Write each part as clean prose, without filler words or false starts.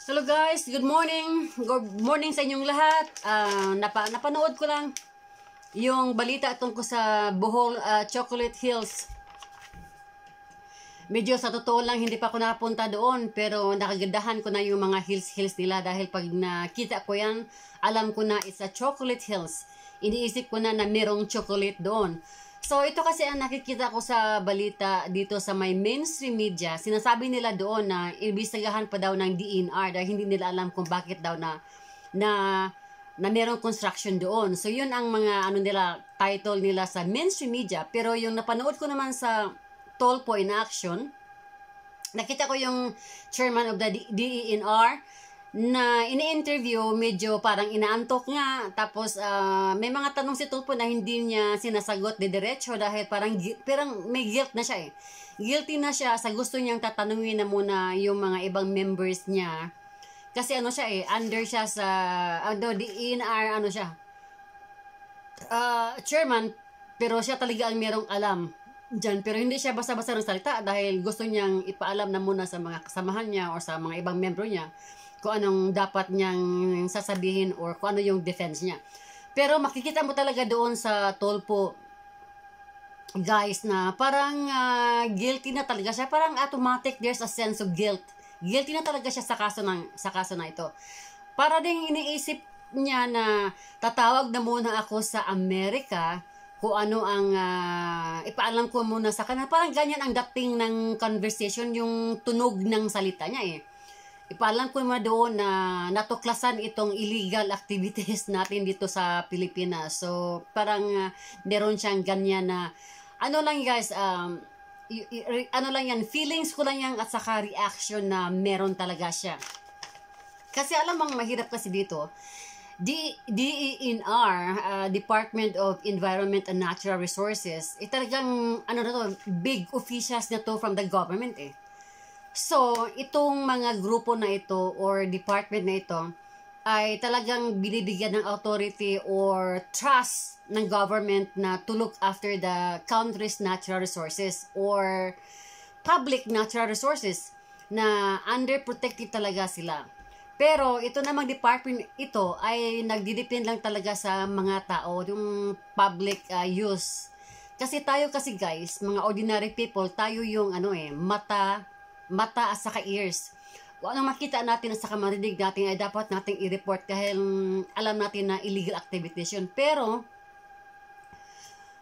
Hello guys, good morning. Good morning sa inyong lahat. Napanood ko lang yung balita tungkol sa Bohol Chocolate Hills. Medyo sa totoo lang hindi pa ako nakapunta doon, pero nakagandahan ko na yung mga hills nila dahil pag nakita ko yan, alam ko na it's a chocolate hills. Iniisip ko na merong chocolate doon. So, ito kasi ang nakikita ko sa balita dito sa may mainstream media. Sinasabi nila doon na imbestigahan pa daw ng DENR dahil hindi nila alam kung bakit daw na merong construction doon. So, yun ang mga title nila sa mainstream media. Pero yung napanood ko naman sa Tolpo in Action, nakita ko yung chairman of the DENR na ini-interview, medyo parang inaantok nga. Tapos may mga tanong si Tulfo na hindi niya sinasagot de diretso dahil parang may guilt na siya eh. Guilty na siya sa gusto niyang tatanungin na muna yung mga ibang members niya. Kasi siya eh, under siya sa DENR, siya. Chairman, pero siya talaga ang merong alam dyan. Pero hindi siya basta-basta ng salita dahil gusto niyang ipaalam na muna sa mga kasamahan niya o sa mga ibang membro niya kung anong dapat niyang sasabihin or kung ano yung defense niya. Pero makikita mo talaga doon sa Tolpo, guys, na parang guilty na talaga siya. Parang automatic there's a sense of guilt. Guilty na talaga siya sa kaso na ito. Para ding iniisip niya na tatawag na muna ako sa Amerika kung ano ang ipaalam ko muna sa kanila. Parang ganyan ang dating ng conversation, yung tunog ng salita niya eh. Ipaalam ko naman doon na natuklasan itong illegal activities natin dito sa Pilipinas. So, parang meron siyang ganyan na, lang guys, lang yan, feelings ko lang yan at saka reaction na meron talaga siya. Kasi alam mong mahirap kasi dito, DENR, Department of Environment and Natural Resources, talagang, big officials na to from the government eh. So, itong mga grupo na ito or department na ito ay talagang binibigyan ng authority or trust ng government na to look after the country's natural resources or public natural resources na underprotected talaga sila. Pero ito namang department ito ay nagdidepend lang talaga sa mga tao, yung public use. Kasi tayo kasi guys, mga ordinary people, tayo yung mata at saka ears. Kung anong makita natin at saka marinig natin ay dapat nating i-report dahil alam natin na illegal activities yun. Pero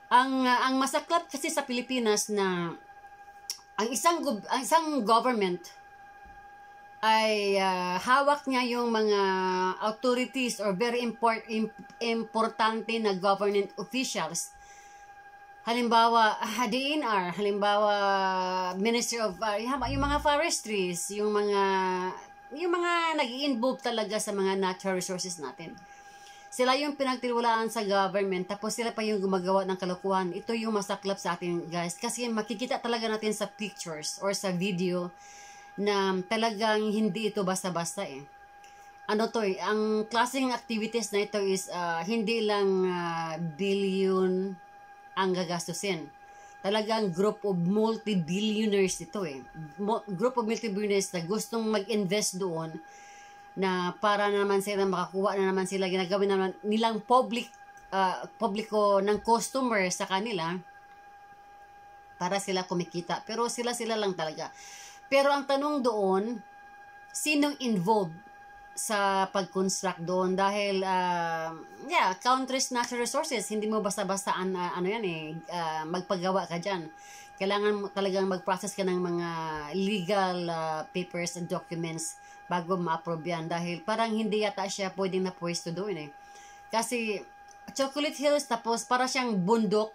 ang masaklap kasi sa Pilipinas na ang isang government ay hawak niya yung mga authorities or very importante na government officials. Halimbawa, DENR, halimbawa, Ministry of, yung mga forestries, yung mga nag-i-involve talaga sa mga natural resources natin. Sila yung pinagtiwalaan sa government, tapos sila pa yung gumagawa ng kalokohan. Ito yung masaklap sa atin, guys. Kasi makikita talaga natin sa pictures or sa video na talagang hindi ito basta-basta eh. Ang klaseng activities na ito is hindi lang billion ang gagastusin. Talagang group of multi-billionaires ito eh. Group of multi-billionaires na gustong mag-invest doon na para naman sila makakuha na naman sila, ginagawin naman nilang publiko ng customer sa kanila para sila kumikita. Pero sila lang talaga. Pero ang tanong doon, sinong involved sa pag-construct doon dahil country's natural resources, hindi mo basta-basta magpagawa ka dyan. Kailangan mo talagang mag-process ka ng mga legal papers and documents bago ma-approve yan dahil parang hindi yata siya pwedeng na-pwesto doon eh. Kasi Chocolate Hills, tapos para siyang bundok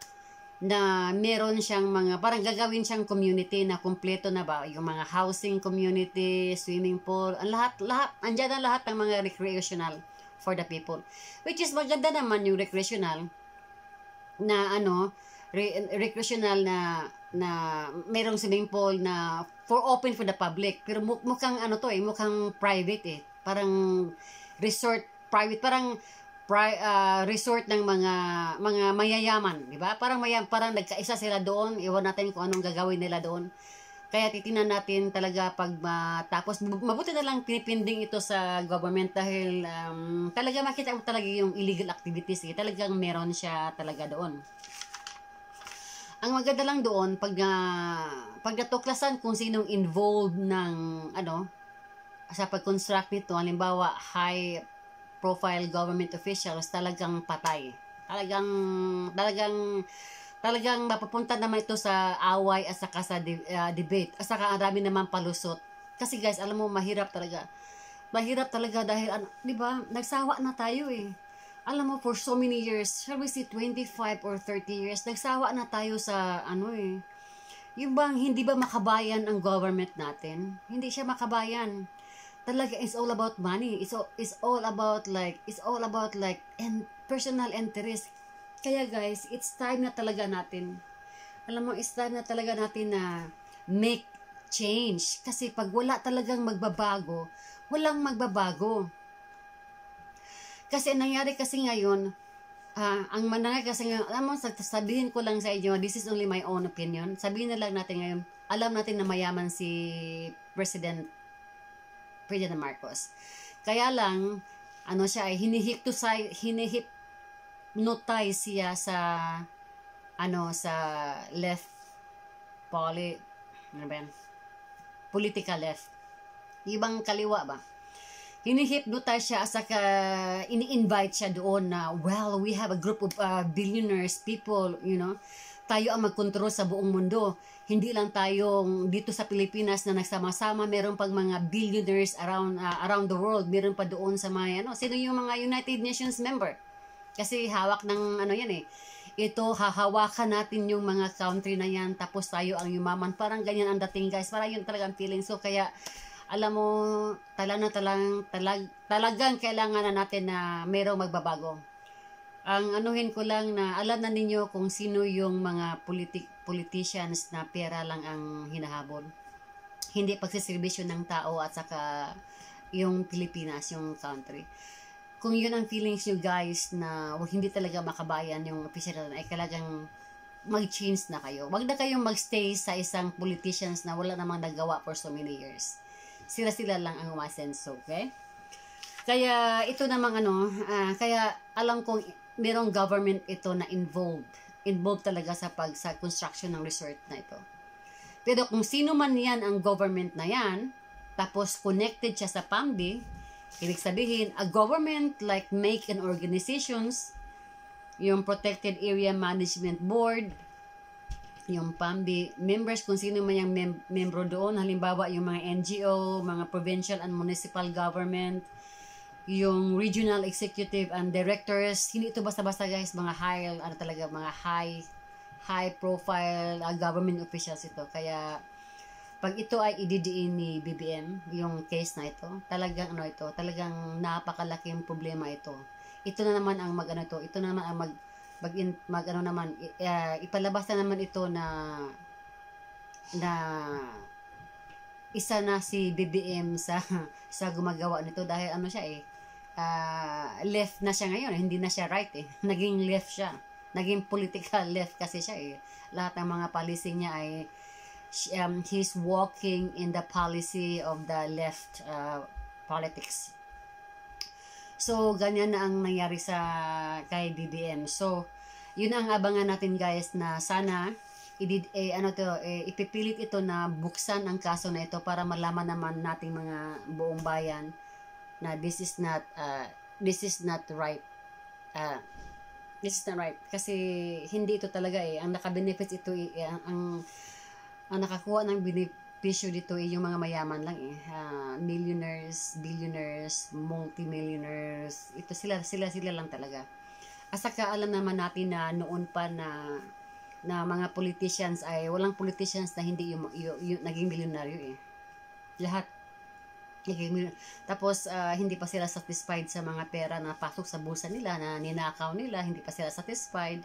na meron siyang parang gagawin siyang community na kumpleto na ba, yung mga housing community, swimming pool, lahat, andyan ang lahat ng mga recreational for the people. Which is maganda naman yung recreational na recreational na merong swimming pool na open for the public. Pero mukhang mukhang private eh. Parang resort, private, parang resort ng mga mayayaman, di ba? Parang nagkaisa sila doon, iwan natin kung anong gagawin nila doon. Kaya titingnan natin talaga pag matapos, mabuti na lang pinipinding ito sa government dahil talaga makita mo talaga yung illegal activities. Talagang meron siya talaga doon. Ang maganda lang doon, pag natuklasan kung sinong involved ng sa pag-construct nito, halimbawa high profile government officials, talagang patay. Talagang mapapunta naman ito sa away at saka sa debate. At saka ang dami naman palusot. Kasi guys, alam mo, mahirap talaga. Mahirap talaga dahil, di ba, nagsawa na tayo eh. Alam mo, for so many years, shall we say 25 or 30 years, nagsawa na tayo sa, yung bang hindi ba makabayan ang government natin? Hindi siya makabayan. Talaga, it's all about money. It's all about like and personal interest. Kaya guys, it's time na talaga natin. Alam mo, it's time na talaga natin na make change. Kasi pag wala talagang magbabago, walang magbabago. Kasi nangyari kasi ngayon, ang manangay kasi ngayon, alam mo, sabihin ko lang sa inyo, this is only my own opinion. Sabihin na lang natin ngayon, alam natin na mayaman si President Marcos. Kaya lang, siya ay hinihipnotize siya sa sa left political left. Ibang kaliwa ba? Hinihipnotize siya at saka ini-invite siya doon na, well, we have a group of billionaires people, tayo ang magkontrol sa buong mundo. Hindi lang tayong dito sa Pilipinas na nagsama-sama, meron pang mga billionaires around the world, meron pa doon sa mga sino yung mga United Nations member. Kasi hawak ng yan eh. Ito, hahawakan natin yung mga country na yan, tapos tayo ang yumaman. Parang ganyan ang dating guys, parang yun talagang feeling. So kaya, alam mo, talagang kailangan na natin na mayroong magbabago. Ang anuhin ko lang na alam na ninyo kung sino yung mga politicians na pera lang ang hinahabol. Hindi pagsiservisyo ng tao at saka yung Pilipinas, yung country. Kung yun ang feelings nyo guys na hindi talaga makabayan yung official ay talagang mag-change na kayo. Wag na kayong magstay sa isang politicians na wala namang nagawa for so many years. Sila lang ang umasenso, okay? Kaya ito namang kaya alam kong merong government ito na involved talaga sa construction ng resort na ito. Pero kung sino man yan ang government na yan, tapos connected siya sa PAMBI, ibig sabihin, a government like make and organizations, yung Protected Area Management Board, yung PAMBI members, kung sino man yung membro doon, halimbawa yung mga NGO, mga provincial and municipal government, yung regional executive and directors, hindi ito basta-basta guys, mga high profile government officials ito. Kaya pag ito ay ididiin ni BBM, yung case na ito, talagang talagang napakalaking problema ito. Ito na naman ang ito na naman ang ipalabas na naman ito na isa na si BBM sa gumagawa nito dahil siya left na siya ngayon, hindi na siya right eh. Naging left siya. Naging political left kasi siya eh. Lahat ng mga policy niya ay he's walking in the policy of the left politics. So, ganyan na ang nangyari kay BBM. So, yun ang abangan natin guys na sana ipipilit ito na buksan ang kaso na ito para malaman naman nating mga buong bayan na this is not right. This is not right kasi hindi ito talaga ang naka-benefits ito ang nakakuha ng benepisyo dito yung mga mayaman lang millionaires, billionaires, multimillionaires. Ito sila lang talaga. At saka alam naman natin na noon pa na mga politicians ay walang politicians na hindi yung naging milyonaryo lahat. Tapos hindi pa sila satisfied sa mga pera na pasok sa bulsa nila na ninakaw nila, hindi pa sila satisfied.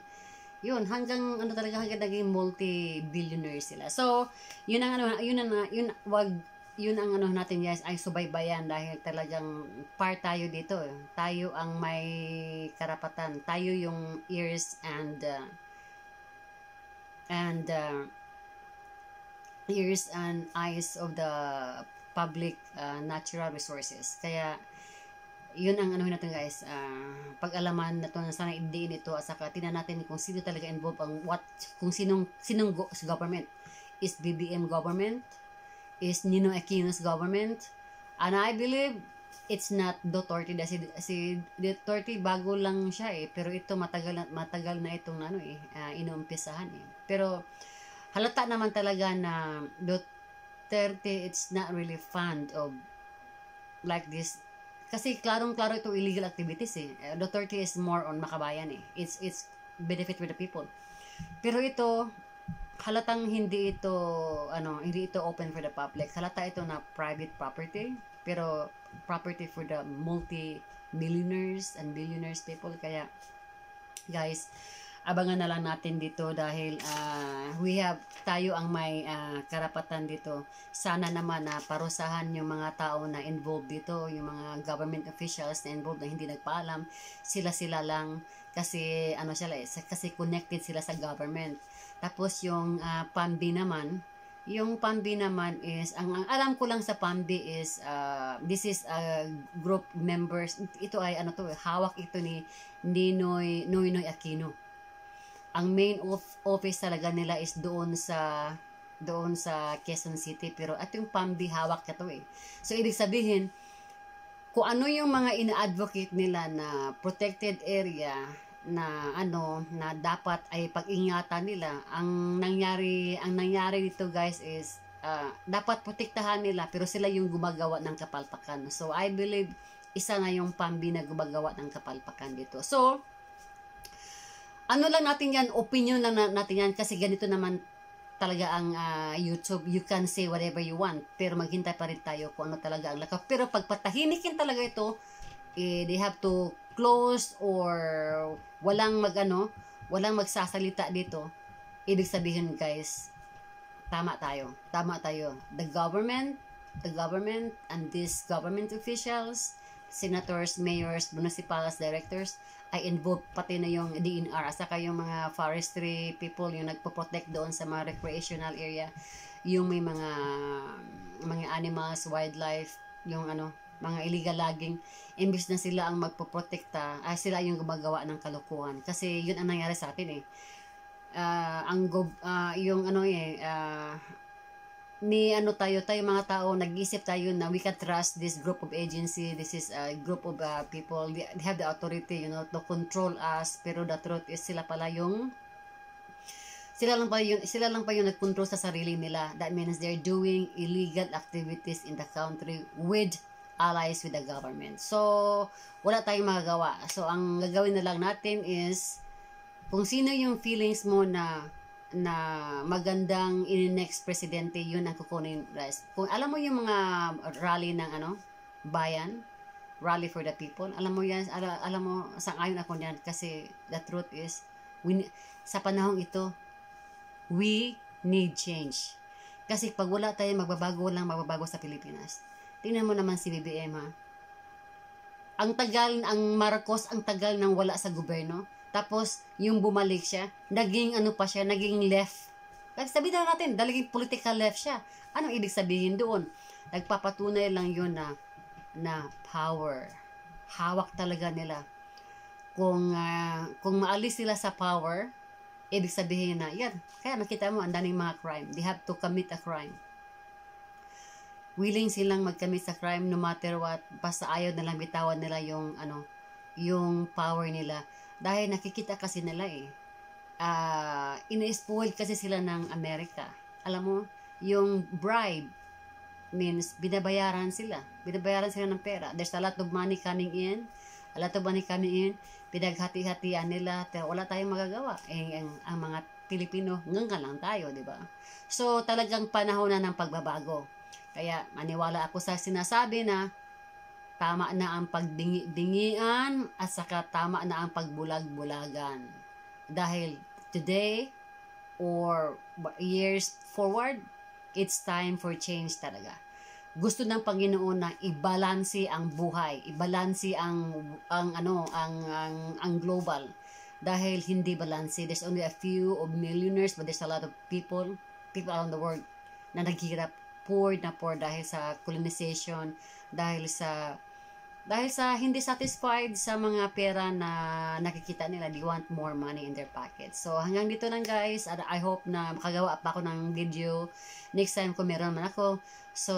Yun hanggang naging multi-billionaire sila. So, yun ang natin guys ay subaybayan dahil talagang part tayo dito. Tayo ang may karapatan. Tayo yung ears and ears and eyes of the public natural resources. Kaya yun ang ano natin guys, pag-alaman na to na sana idiin ito at saka tingnan natin kung sino talaga involved ang kung sinong government. Is BBM government? Is Ninoy Aquino's government? And I believe it's not Duterte. Si Duterte bago lang siya pero ito matagal na itong inuumpisahan Pero halata naman talaga na Duterte it's not really fond of like this. Kasi klarong-klaro ito illegal activities Duterte is more on makabayan It's benefit for the people. Pero ito halatang hindi ito open for the public. Halata ito na private property, pero property for the multi-millionaires and billionaires people. Kaya guys, abangan na lang natin dito dahil tayo ang may karapatan dito. Sana naman na parusahan yung mga tao na involved dito, yung mga government officials na involved na hindi nagpaalam, sila lang kasi kasi connected sila sa government. Tapos yung PAMB naman, is ang alam ko lang sa PAMB is this is group members. Ito ay hawak ito ni Noynoy Aquino. Ang main office talaga nila is doon sa Quezon City, pero at yung PAMB hawak ito So ibig sabihin kung ano yung mga ina-advocate nila na protected area na na dapat ay pag-ingatan nila. Ang nangyari dito guys is dapat protektahan nila pero sila yung gumagawa ng kapalpakan. So I believe isa na yung PAMB na gumagawa ng kapalpakan dito. So lang natin yan, opinion lang natin yan kasi ganito naman talaga ang YouTube. You can say whatever you want pero maghintay pa rin tayo kung ano talaga ang lakaw. Pero pag patahimikin talaga ito, they have to close or walang magsasalita dito. Ibig sabihin guys, tama tayo. The government and these government officials, senators, mayors, municipals, directors ay involved, pati na yung DNR at saka yung mga forestry people yung nagpo-protect doon sa mga recreational area, yung may mga animals, wildlife, yung mga illegal logging. Imbis na sila ang magpoprotekta, sila yung gumagawa ng kalokohan. Kasi yun ang nangyari sa atin tayo mga tao, nag-isip tayo na we can trust this group of agency, this is a group of people, they have the authority to control us, pero the truth is sila lang pa yung nag-control sa sarili nila. That means they're doing illegal activities in the country with allies with the government. So, wala tayong magagawa. So, ang gagawin na lang natin is, kung sino yung feelings mo na magandang in-next presidente, yun ang kukunin. Kung alam mo yung mga rally ng bayan, rally for the people, alam mo yan, alam mo, sang-ayon ako yan, kasi the truth is, sa panahong ito, we need change. Kasi pag wala tayong magbabago sa Pilipinas. Tingnan mo naman si BBM Ang Marcos, ang tagal nang wala sa gobyerno. Tapos, yung bumalik siya, naging left. Sabihin na natin, naging political left siya. Anong ibig sabihin doon? Nagpapatunay lang yun na power. Hawak talaga nila. Kung maalis sila sa power, ibig sabihin na, yan, kaya nakita mo, ang daming mga crime. They have to commit a crime. Willing silang mag-commit sa crime no matter what, basta ayaw na lang bitawan nila yung power nila. Dahil nakikita kasi nila ina-spoil kasi sila ng Amerika. Alam mo, yung bribe means binabayaran sila ng pera. There's a lot of money coming in, pinaghati-hatian nila, pero wala tayong magagawa. Ang mga Pilipino, nga lang tayo, di ba? So, talagang panahon na ng pagbabago. Kaya, maniwala ako sa sinasabi na tama na ang pagdingi-dingian at saka tama na ang pagbulag-bulagan. Dahil today or years forward, it's time for change talaga. Gusto ng Panginoon na ibalansi ang buhay, ibalansi ang global. Dahil hindi balansi. There's only a few of millionaires, but there's a lot of people around the world na naghirap, poor na poor dahil sa colonization, dahil sa hindi satisfied sa mga pera na nakikita nila. They want more money in their pocket. So, hanggang dito lang guys. I hope na makagawa pa ako ng video next time kung meron man ako. So,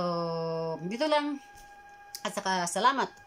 dito lang. At saka, salamat.